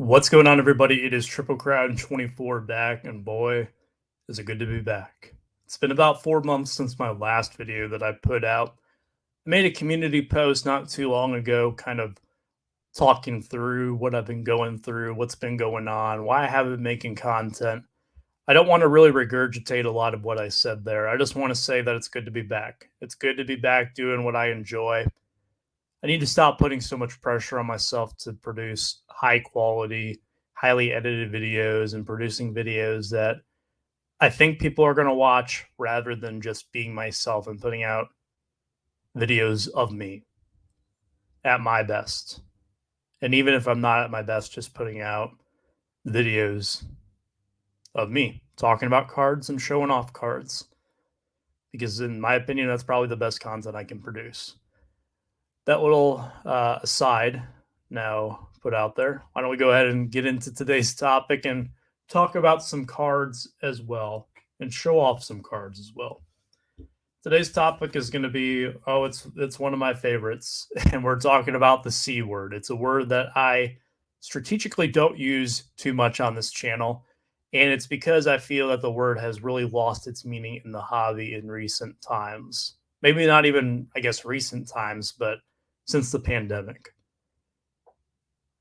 What's going on, everybody? It is TripleCrown24 back, and boy, is it good to be back. It's been about 4 months since my last video that I put out. I made a community post not too long ago, kind of talking through what I've been going through, what's been going on, why I haven't been making content. I don't want to really regurgitate a lot of what I said there. I just want to say that it's good to be back. It's good to be back doing what I enjoy. I need to stop putting so much pressure on myself to produce high quality, highly edited videos and producing videos that I think people are going to watch rather than just being myself and putting out videos of me at my best. And even if I'm not at my best, just putting out videos of me talking about cards and showing off cards. Because, in my opinion, that's probably the best content I can produce. That little aside now put out there, why don't we go ahead and get into today's topic and talk about some cards as well and show off some cards as well. Today's topic is going to be, it's one of my favorites, and we're talking about the C word. It's a word that I strategically don't use too much on this channel, and it's because I feel that the word has really lost its meaning in the hobby in recent times. Maybe not even, I guess, recent times, but since the pandemic.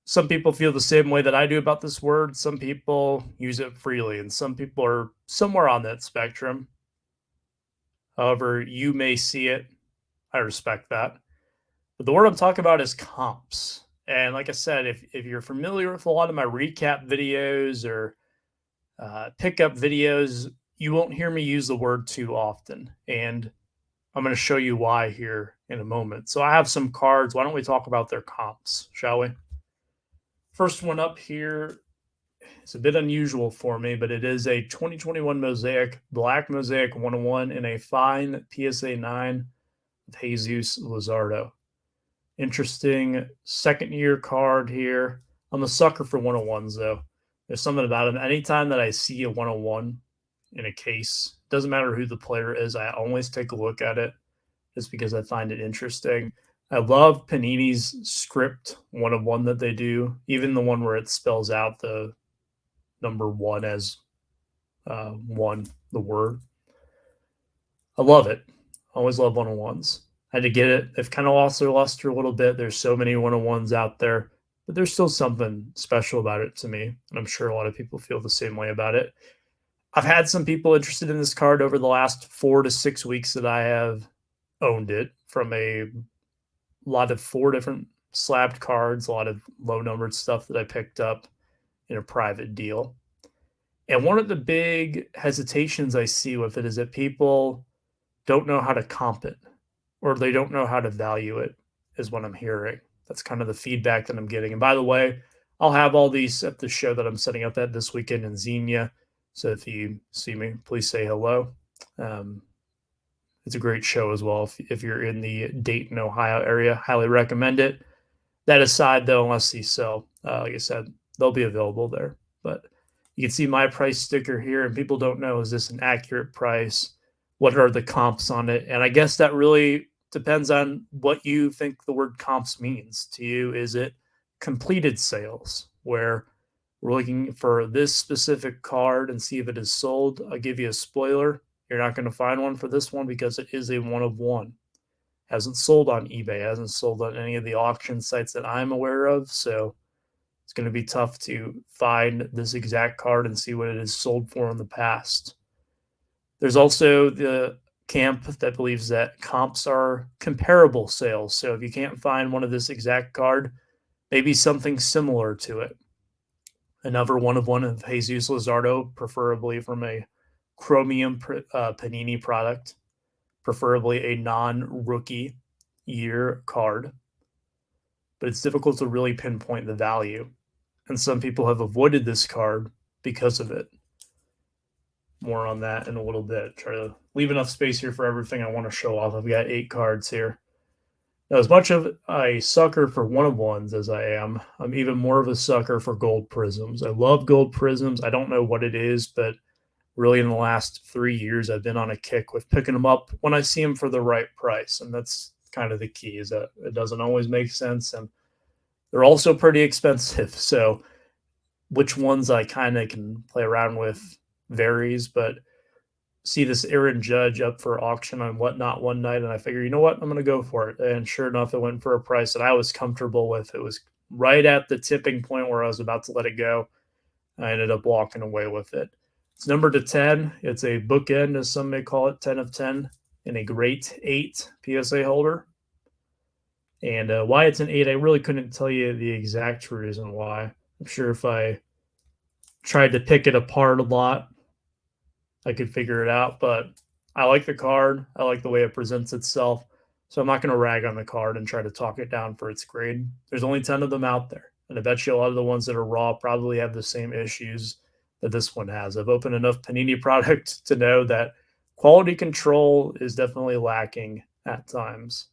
Some people feel the same way that I do about this word. Some people use it freely, and some people are somewhere on that spectrum. However you may see it, I respect that. But the word I'm talking about is comps. And like I said, if you're familiar with a lot of my recap videos or pickup videos, you won't hear me use the word too often. And I'm going to show you why here in a moment. So I have some cards. Why don't we talk about their comps, shall we? First one up here is a bit unusual for me, but it is a 2021 Mosaic, Black Mosaic 101 in a fine PSA 9 with Jesus Luzardo. Interesting second-year card here. I'm a sucker for 101s, though. There's something about them. Anytime that I see a 101 in a case, doesn't matter who the player is, I always take a look at it just because I find it interesting. I love Panini's script 101 that they do, even the one where it spells out the number 1 as one, the word. I love it. Always love 101s. I had to get it. They've kind of lost their luster a little bit. There's so many 101s out there, but there's still something special about it to me, and I'm sure a lot of people feel the same way about it. I've had some people interested in this card over the last 4 to 6 weeks that I have owned it, from a lot of 4 different slabbed cards, a lot of low-numbered stuff that I picked up in a private deal. And one of the big hesitations I see with it is that people don't know how to comp it, or they don't know how to value it, is what I'm hearing. That's kind of the feedback that I'm getting. And by the way, I'll have all these at the show that I'm setting up at this weekend in Xenia. So if you see me, please say hello. It's a great show as well. If you're in the Dayton, Ohio area, highly recommend it. That aside, though, unless these sell, like I said, they'll be available there. But you can see my price sticker here, and people don't know, is this an accurate price? What are the comps on it? And I guess that really depends on what you think the word comps means to you. Is it completed sales, where we're looking for this specific card and see if it is sold? I'll give you a spoiler. You're not going to find one for this one because it is a 1 of 1. Hasn't sold on eBay, hasn't sold on any of the auction sites that I'm aware of. So it's going to be tough to find this exact card and see what it is sold for in the past. There's also the camp that believes that comps are comparable sales. So if you can't find one of this exact card, maybe something similar to it. Another 1 of 1 of Jesus Luzardo, preferably from a Chromium Panini product, preferably a non-rookie year card. But it's difficult to really pinpoint the value. And some people have avoided this card because of it. More on that in a little bit. Try to leave enough space here for everything I want to show off. I've got 8 cards here. Now, as much of a sucker for 1 of 1s as I am, I'm even more of a sucker for gold prisms. I love gold prisms. I don't know what it is, but really in the last 3 years, I've been on a kick with picking them up when I see them for the right price. And that's kind of the key, is that it doesn't always make sense. And they're also pretty expensive. So which ones I kind of can play around with varies, but see this Aaron Judge up for auction on Whatnot one night, and I figure, you know what, I'm going to go for it. And sure enough, it went for a price that I was comfortable with. It was right at the tipping point where I was about to let it go. I ended up walking away with it. It's numbered to 10. It's a bookend, as some may call it, 10 of 10, and a great 8 PSA holder. And why it's an 8, I really couldn't tell you the exact reason why. I'm sure if I tried to pick it apart a lot, I could figure it out, but I like the card. I like the way it presents itself. So I'm not going to rag on the card and try to talk it down for its grade. There's only 10 of them out there. And I bet you a lot of the ones that are raw probably have the same issues that this one has. I've opened enough Panini product to know that quality control is definitely lacking at times.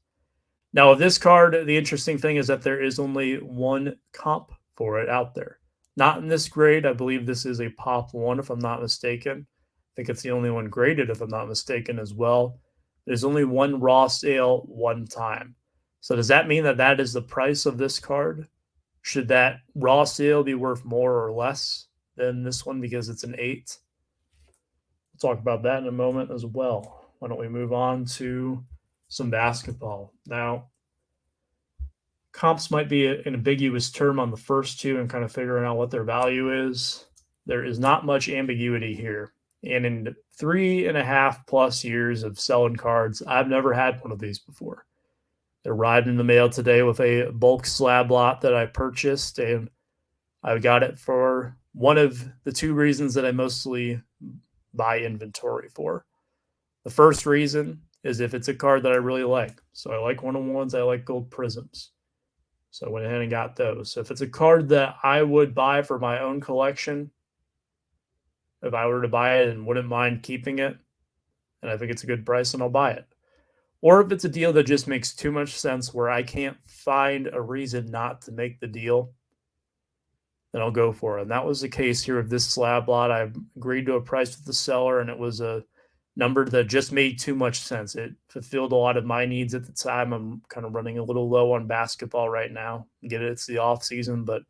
Now, with this card, the interesting thing is that there is only one comp for it out there. Not in this grade. I believe this is a Pop 1, if I'm not mistaken. I think it's the only one graded, if I'm not mistaken, as well. There's only one raw sale one time. So does that mean that that is the price of this card? Should that raw sale be worth more or less than this one because it's an 8? We'll talk about that in a moment as well. Why don't we move on to some basketball? Now, comps might be an ambiguous term on the first two and kind of figuring out what their value is. There is not much ambiguity here. And in 3.5 plus years of selling cards, I've never had one of these before. They're riding in the mail today with a bulk slab lot that I purchased, and I got it for one of the two reasons that I mostly buy inventory for. The first reason is if it's a card that I really like. So I like 101s, I like gold prisms. So I went ahead and got those. So if it's a card that I would buy for my own collection, if I were to buy it and wouldn't mind keeping it, and I think it's a good price, then I'll buy it. Or if it's a deal that just makes too much sense where I can't find a reason not to make the deal, then I'll go for it. And that was the case here with this slab lot. I agreed to a price with the seller, and it was a number that just made too much sense. It fulfilled a lot of my needs at the time. I'm kind of running a little low on basketball right now. Get it, it's the off season, but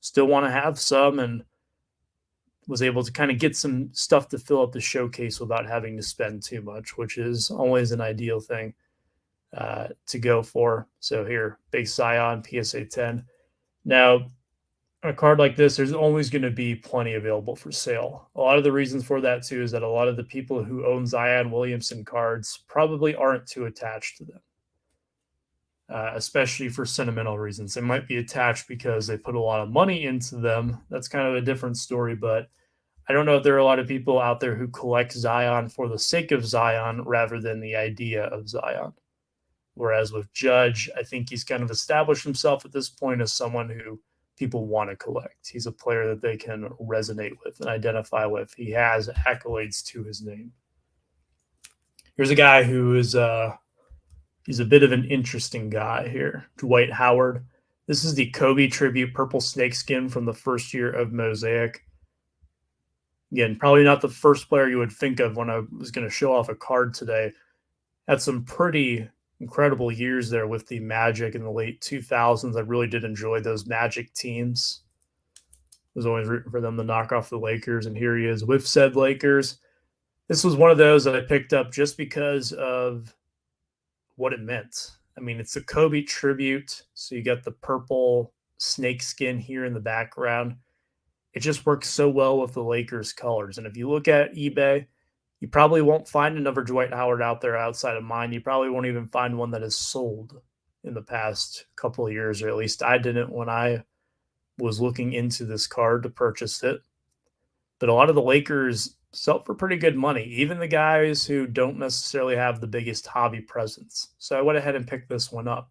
still want to have some, and was able to kind of get some stuff to fill up the showcase without having to spend too much, which is always an ideal thing to go for. So here, big Scion PSA 10. Now, a card like this, there's always going to be plenty available for sale. A lot of the reasons for that, too, is that a lot of the people who own Zion Williamson cards probably aren't too attached to them, especially for sentimental reasons. They might be attached because they put a lot of money into them. That's kind of a different story, but I don't know if there are a lot of people out there who collect Zion for the sake of Zion rather than the idea of Zion. Whereas with Judge, I think he's kind of established himself at this point as someone who people want to collect. He's a player that they can resonate with and identify with. He has accolades to his name. Here's a guy who is he's a bit of an interesting guy here, Dwight Howard. This is the Kobe tribute purple snakeskin from the first year of Mosaic. Again, probably not the first player you would think of when I was going to show off a card today. Had some pretty incredible years there with the Magic in the late 2000s. I really did enjoy those Magic teams. Was always rooting for them to knock off the Lakers, and here he is with said Lakers. This was one of those that I picked up just because of what it meant. I mean, it's a Kobe tribute, so you got the purple snakeskin here in the background. It just works so well with the Lakers colors. And if you look at eBay, you probably won't find another Dwight Howard out there outside of mine. You probably won't even find one that has sold in the past couple of years, or at least I didn't when I was looking into this card to purchase it. But a lot of the Lakers sell for pretty good money, even the guys who don't necessarily have the biggest hobby presence. So I went ahead and picked this one up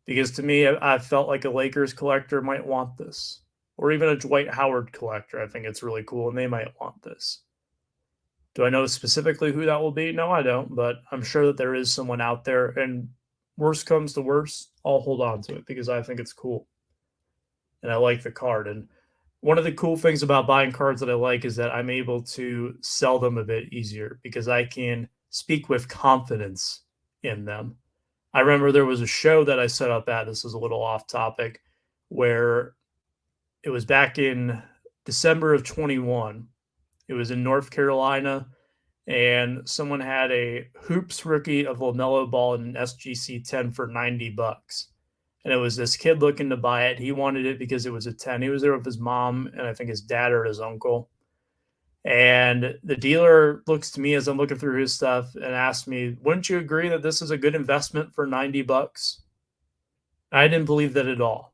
because to me, I felt like a Lakers collector might want this, or even a Dwight Howard collector. I think it's really cool, and they might want this. Do I know specifically who that will be? No, I don't, but I'm sure that there is someone out there, and worst comes to worst, I'll hold on to it because I think it's cool, and I like the card. And one of the cool things about buying cards that I like is that I'm able to sell them a bit easier because I can speak with confidence in them. I remember there was a show that I set up at, this is a little off topic, where It was back in December of 21. It was in North Carolina, and someone had a Hoops rookie of LaMelo Ball in an SGC 10 for $90. And it was this kid looking to buy it. He wanted it because it was a 10. He was there with his mom and I think his dad or his uncle. And the dealer looks to me as I'm looking through his stuff and asks me, "Wouldn't you agree that this is a good investment for $90?" I didn't believe that at all.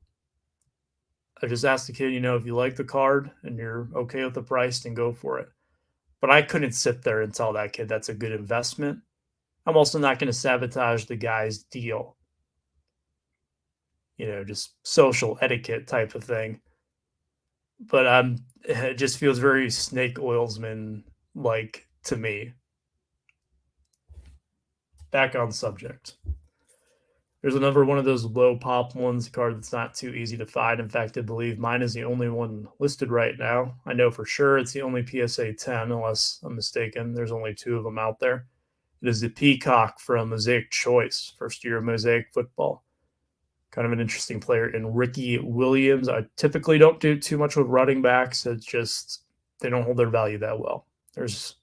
I just asked the kid, if you like the card and you're okay with the price, then go for it. But I couldn't sit there and tell that kid that's a good investment. I'm also not going to sabotage the guy's deal. Just social etiquette type of thing. But it just feels very snake oilsman like to me. Back on subject. There's another one of those low pop ones, card that's not too easy to find. In fact, I believe mine is the only one listed right now. I know for sure it's the only PSA 10, unless I'm mistaken. There's only 2 of them out there. It is the Peacock from Mosaic Choice, first year of Mosaic football. Kind of an interesting player in Ricky Williams. I typically don't do too much with running backs. It's just they don't hold their value that well. There's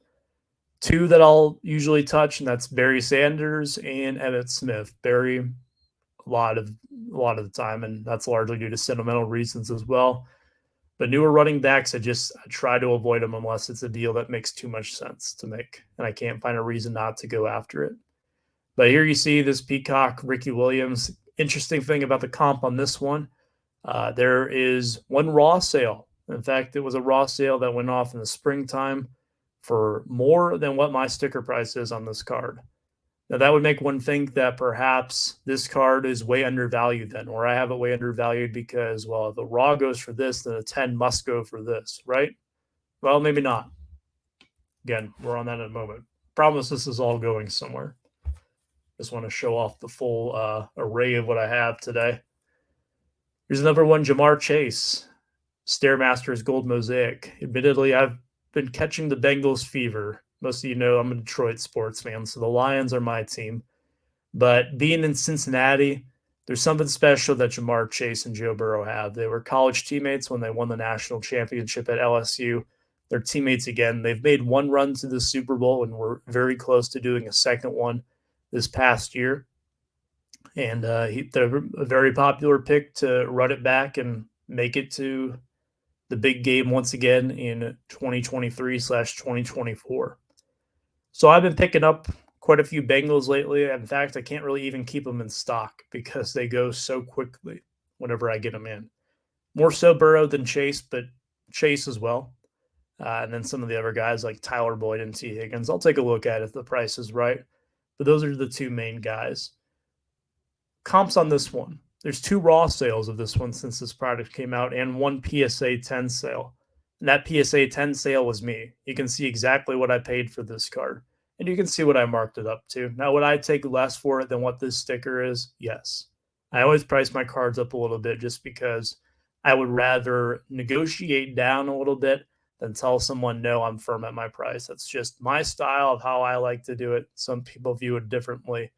2 that I'll usually touch, and that's Barry Sanders and Emmitt Smith. Barry, a lot of the time, and that's largely due to sentimental reasons as well. But newer running backs, I try to avoid them unless it's a deal that makes too much sense to make, and I can't find a reason not to go after it. But here you see this Peacock, Ricky Williams. Interesting thing about the comp on this one, there is one raw sale. In fact, it was a raw sale that went off in the springtime for more than what my sticker price is on this card. Now, that would make one think that perhaps this card is way undervalued then, or I have it way undervalued because, well, if the raw goes for this, then a 10 must go for this, right? Well, maybe not. Again, we're on that in a moment. Promise this is all going somewhere. Just want to show off the full array of what I have today. Here's another one, Jamar Chase, Stairmasters Gold Mosaic. Admittedly, I've been catching the Bengals fever. Most of you know I'm a Detroit sports fan, so the Lions are my team. But being in Cincinnati, there's something special that Jamar Chase and Joe Burrow have. They were college teammates when they won the national championship at LSU. They're teammates again. They've made one run to the Super Bowl and were very close to doing a second one this past year. And they're a very popular pick to run it back and make it to the big game once again in 2023/2024. So I've been picking up quite a few Bengals lately. In fact, I can't really even keep them in stock because they go so quickly whenever I get them in. More so Burrow than Chase, but Chase as well. And then some of the other guys like Tyler Boyd and T. Higgins, I'll take a look at if the price is right. But those are the 2 main guys. Comps on this one. There's 2 raw sales of this one since this product came out and 1 PSA 10 sale. And that PSA 10 sale was me. You can see exactly what I paid for this card. And you can see what I marked it up to. Now, would I take less for it than what this sticker is? Yes. I always price my cards up a little bit just because I would rather negotiate down a little bit than tell someone, no, I'm firm at my price. That's just my style of how I like to do it. Some people view it differently.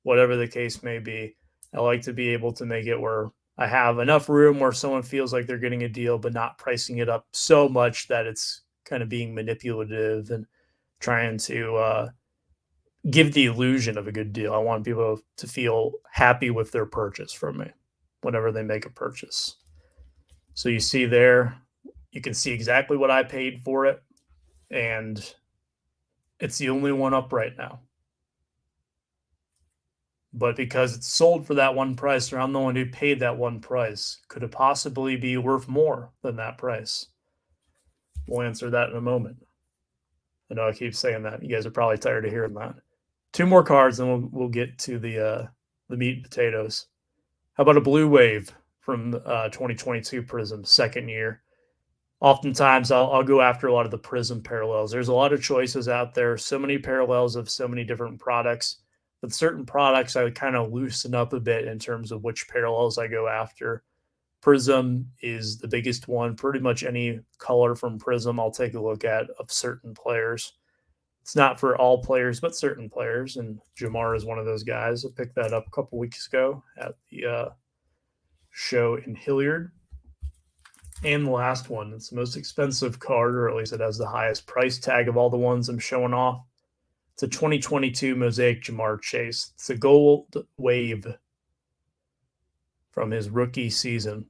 Whatever the case may be, I like to be able to make it where I have enough room where someone feels like they're getting a deal, but not pricing it up so much that it's kind of being manipulative and trying to give the illusion of a good deal. I want people to feel happy with their purchase from me whenever they make a purchase. So you see there, you can see exactly what I paid for it, and it's the only one up right now. But because it's sold for that one price, or I'm the one who paid that one price, could it possibly be worth more than that price? We'll answer that in a moment. I know I keep saying that. You guys are probably tired of hearing that. 2 more cards, and we'll get to the meat and potatoes. How about a Blue Wave from 2022 Prism, second year? Oftentimes, I'll go after a lot of the Prism parallels. There's a lot of choices out there, so many parallels of so many different products. But certain products, I would kind of loosen up a bit in terms of which parallels I go after. Prism is the biggest one. Pretty much any color from Prism I'll take a look at of certain players. It's not for all players, but certain players, and Jamar is one of those guys. I picked that up a couple weeks ago at the show in Hilliard. And the last one, it's the most expensive card, or at least it has the highest price tag of all the ones I'm showing off. It's a 2022 Mosaic Jamar Chase. It's a gold wave from his rookie season.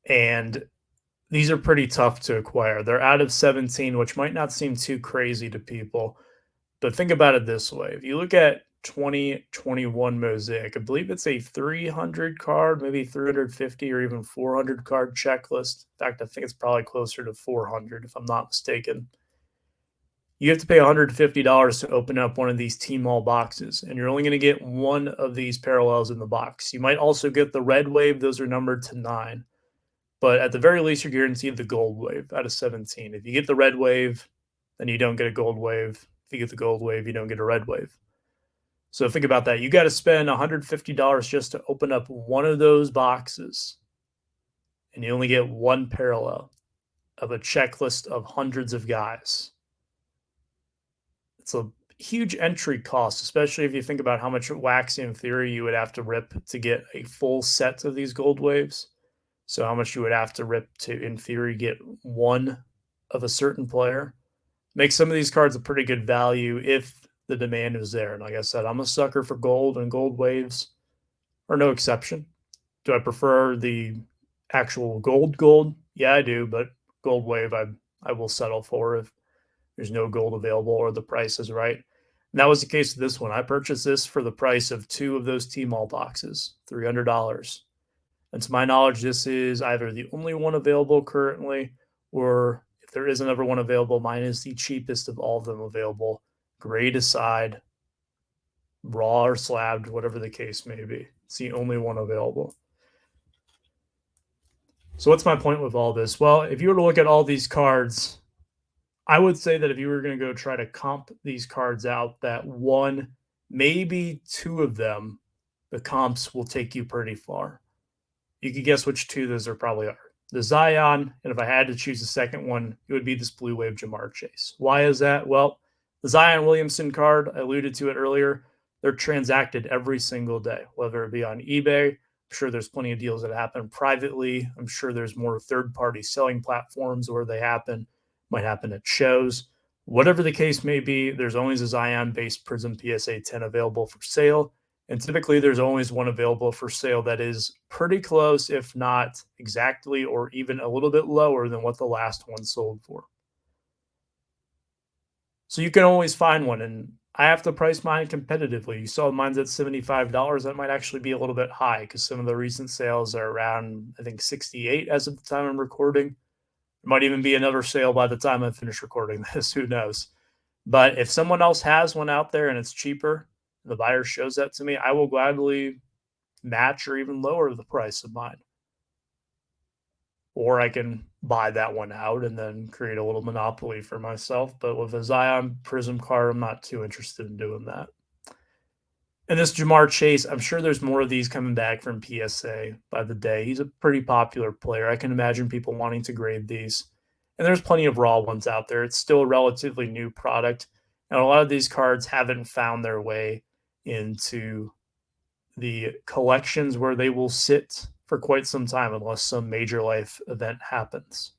And these are pretty tough to acquire. They're out of 17, which might not seem too crazy to people. But think about it this way. If you look at 2021 Mosaic, I believe it's a 300 card, maybe 350 or even 400 card checklist. In fact, I think it's probably closer to 400 if I'm not mistaken. You have to pay $150 to open up one of these T-Mall boxes, and you're only going to get one of these parallels in the box. You might also get the red wave. Those are numbered to 9. But at the very least, you're guaranteed the gold wave out of 17. If you get the red wave, then you don't get a gold wave. If you get the gold wave, you don't get a red wave. So think about that. You got to spend $150 just to open up one of those boxes, and you only get one parallel of a checklist of hundreds of guys. It's a huge entry cost, especially if you think about how much wax in theory you would have to rip to get a full set of these gold waves. So how much you would have to rip to, in theory, get one of a certain player. Makes some of these cards a pretty good value if the demand is there. And like I said, I'm a sucker for gold, and gold waves are no exception. Do I prefer the actual gold? Yeah, I do, but gold wave I will settle for if there's no gold available or the price is right. And that was the case with this one. I purchased this for the price of 2 of those T-Mall boxes, $300. And to my knowledge, this is either the only one available currently, or if there is another one available, mine is the cheapest of all of them available. Grade aside, raw or slabbed, whatever the case may be. It's the only one available. So what's my point with all this? Well, if you were to look at all these cards, I would say that if you were going to go try to comp these cards out, that one, maybe 2 of them, the comps will take you pretty far. You could guess which 2 those are probably are. The Zion, and if I had to choose a second one, it would be this Blue Wave Jamar Chase. Why is that? Well, the Zion Williamson card, I alluded to it earlier, they're transacted every single day, whether it be on eBay. I'm sure there's plenty of deals that happen privately. I'm sure there's more third-party selling platforms where they happen. Might happen at shows. Whatever the case may be, there's always a Zion-based Prism PSA 10 available for sale. And typically there's always one available for sale that is pretty close, if not exactly, or even a little bit lower than what the last one sold for. So you can always find one, and I have to price mine competitively. You saw mine's at $75. That might actually be a little bit high because some of the recent sales are around, I think, 68 as of the time I'm recording. There might even be another sale by the time I finish recording this. Who knows? But if someone else has one out there and it's cheaper, the buyer shows that to me, I will gladly match or even lower the price of mine. Or I can buy that one out and then create a little monopoly for myself. But with a Zion Prism card, I'm not too interested in doing that. And this Jamar Chase, I'm sure there's more of these coming back from PSA by the day. He's a pretty popular player. I can imagine people wanting to grade these. And there's plenty of raw ones out there. It's still a relatively new product. And a lot of these cards haven't found their way into the collections where they will sit for quite some time unless some major life event happens.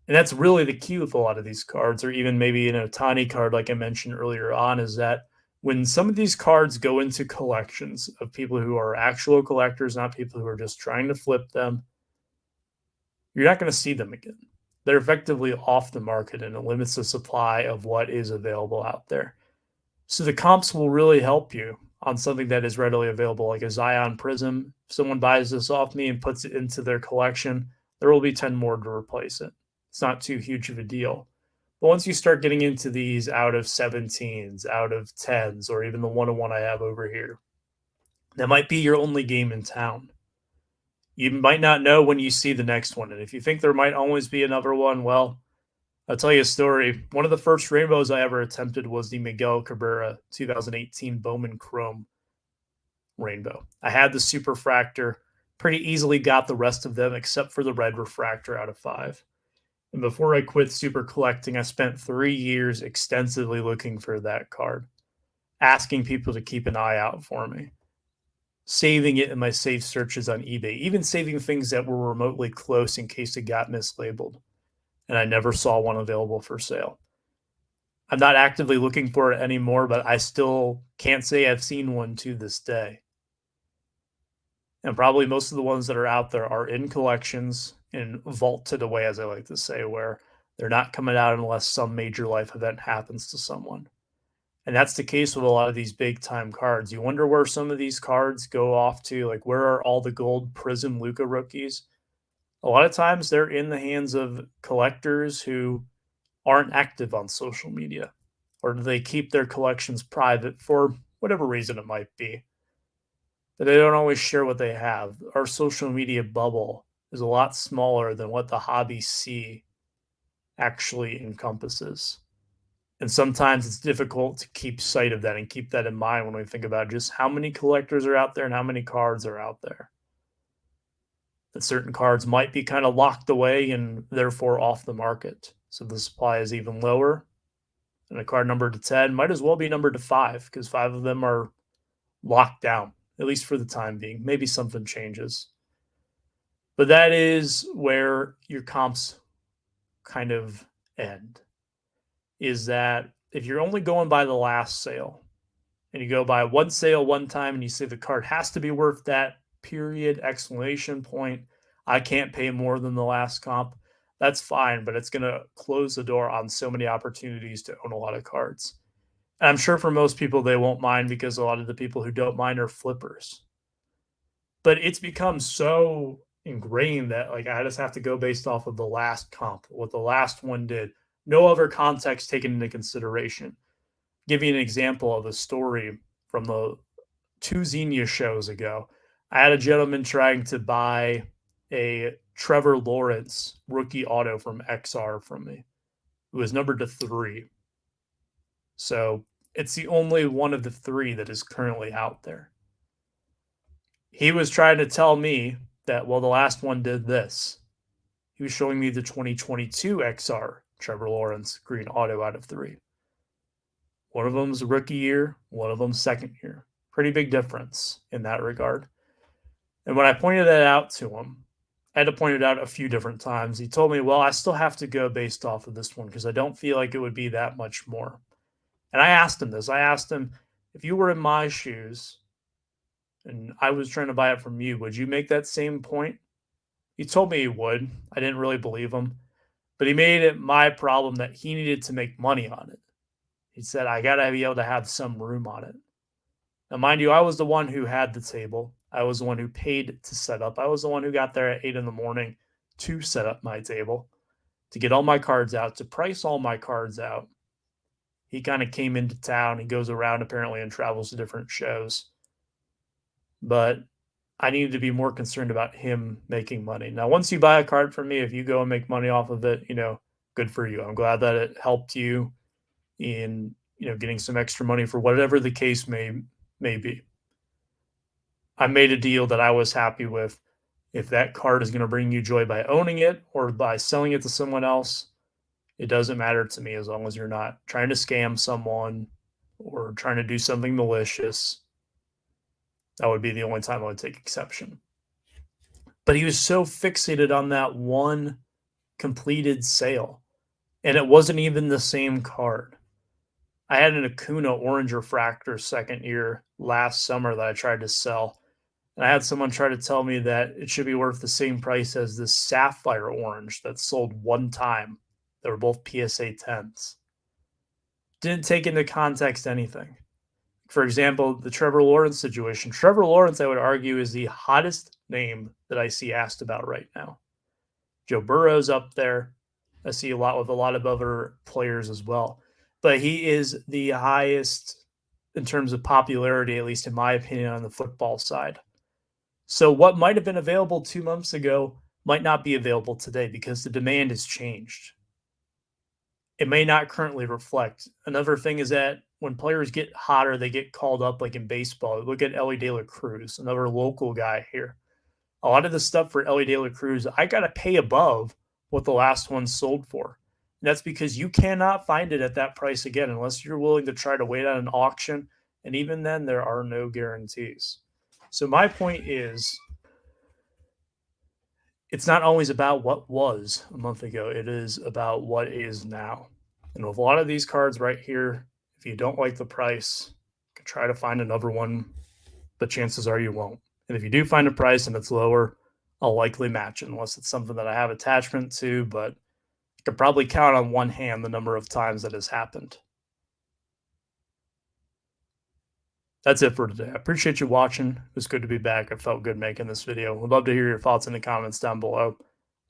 And that's really the key with a lot of these cards, or even maybe in a tiny card like I mentioned earlier on, is that when some of these cards go into collections of people who are actual collectors, not people who are just trying to flip them, you're not going to see them again. They're effectively off the market, and it limits the supply of what is available out there. So the comps will really help you on something that is readily available, like a Zion Prism. If someone buys this off me and puts it into their collection, there will be 10 more to replace it. It's not too huge of a deal. But once you start getting into these out of 17s, out of 10s, or even the 1-on-1 I have over here, that might be your only game in town. You might not know when you see the next one. And if you think there might always be another one, well, I'll tell you a story. One of the first rainbows I ever attempted was the Miguel Cabrera 2018 Bowman Chrome rainbow. I had the superfractor, pretty easily got the rest of them except for the red refractor out of 5. And before I quit super collecting, I spent 3 years extensively looking for that card, asking people to keep an eye out for me. saving it in my safe searches on eBay, even saving things that were remotely close in case it got mislabeled. And I never saw one available for sale. I'm not actively looking for it anymore, but I still can't say I've seen one to this day. And probably most of the ones that are out there are in collections and vaulted away, as I like to say, where they're not coming out unless some major life event happens to someone. And that's the case with a lot of these big time cards. You wonder where some of these cards go off to, like where are all the gold Prism Luka rookies? A lot of times they're in the hands of collectors who aren't active on social media, or do they keep their collections private for whatever reason it might be? But they don't always share what they have. Our social media bubble is a lot smaller than what the hobby see actually encompasses. And sometimes it's difficult to keep sight of that and keep that in mind when we think about just how many collectors are out there and how many cards are out there. That certain cards might be kind of locked away and therefore off the market. So the supply is even lower. And a card numbered to 10 might as well be numbered to 5 because 5 of them are locked down, at least for the time being. Maybe something changes. But that is where your comps kind of end. Is that if you're only going by the last sale and you go by one sale one time and you say the card has to be worth that period, exclamation point, I can't pay more than the last comp, that's fine, but it's going to close the door on so many opportunities to own a lot of cards. And I'm sure for most people, they won't mind because a lot of the people who don't mind are flippers. But it's become so ingrained that like I just have to go based off of the last comp, what the last one did. No other context taken into consideration. Give you an example of a story from the 2 Xenia shows ago. I had a gentleman trying to buy a Trevor Lawrence rookie auto from XR from me. It was numbered to 3. So it's the only one of the 3 that is currently out there. He was trying to tell me that, well, the last one did this. He was showing me the 2022 XR Trevor Lawrence green auto out of 3. One of them's rookie year, one of them's second year. Pretty big difference in that regard. And when I pointed that out to him, I had to point it out a few different times. He told me, well, I still have to go based off of this one because I don't feel like it would be that much more. And I asked him this. I asked him, if you were in my shoes and I was trying to buy it from you, would you make that same point? He told me he would. I didn't really believe him. But he made it my problem that he needed to make money on it. He said, I got to be able to have some room on it. Now, mind you, I was the one who had the table. I was the one who paid to set up. I was the one who got there at 8 in the morning to set up my table, to get all my cards out, to price all my cards out. He kind of came into town. He goes around apparently and travels to different shows. But I needed to be more concerned about him making money. Now, once you buy a card from me, if you go and make money off of it, good for you. I'm glad that it helped you in, getting some extra money for whatever the case may be. I made a deal that I was happy with. If that card is going to bring you joy by owning it or by selling it to someone else, it doesn't matter to me as long as you're not trying to scam someone or trying to do something malicious. That would be the only time I would take exception. But he was so fixated on that one completed sale, and it wasn't even the same card. I had an Acuna Orange Refractor second year last summer that I tried to sell, and I had someone try to tell me that it should be worth the same price as this Sapphire Orange that sold one time. They were both PSA 10s. Didn't take into context anything. For example, the Trevor Lawrence situation. Trevor Lawrence, I would argue, is the hottest name that I see asked about right now. Joe Burrow's up there. I see a lot with a lot of other players as well. But he is the highest in terms of popularity, at least in my opinion, on the football side. So what might have been available 2 months ago might not be available today because the demand has changed. It may not currently reflect. Another thing is that when players get hotter, they get called up like in baseball. Look at Ellie De La Cruz, another local guy here. A lot of the stuff for Ellie De La Cruz, I got to pay above what the last one sold for. And that's because you cannot find it at that price again unless you're willing to try to wait on an auction. And even then, there are no guarantees. So my point is, it's not always about what was a month ago. It is about what is now. And with a lot of these cards right here, if you don't like the price, you can try to find another one, but chances are you won't. And if you do find a price and it's lower, I'll likely match it unless it's something that I have attachment to, but I could probably count on one hand the number of times that has happened. That's it for today. I appreciate you watching. It was good to be back. I felt good making this video. Would love to hear your thoughts in the comments down below.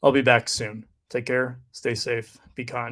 I'll be back soon. Take care, stay safe, be kind.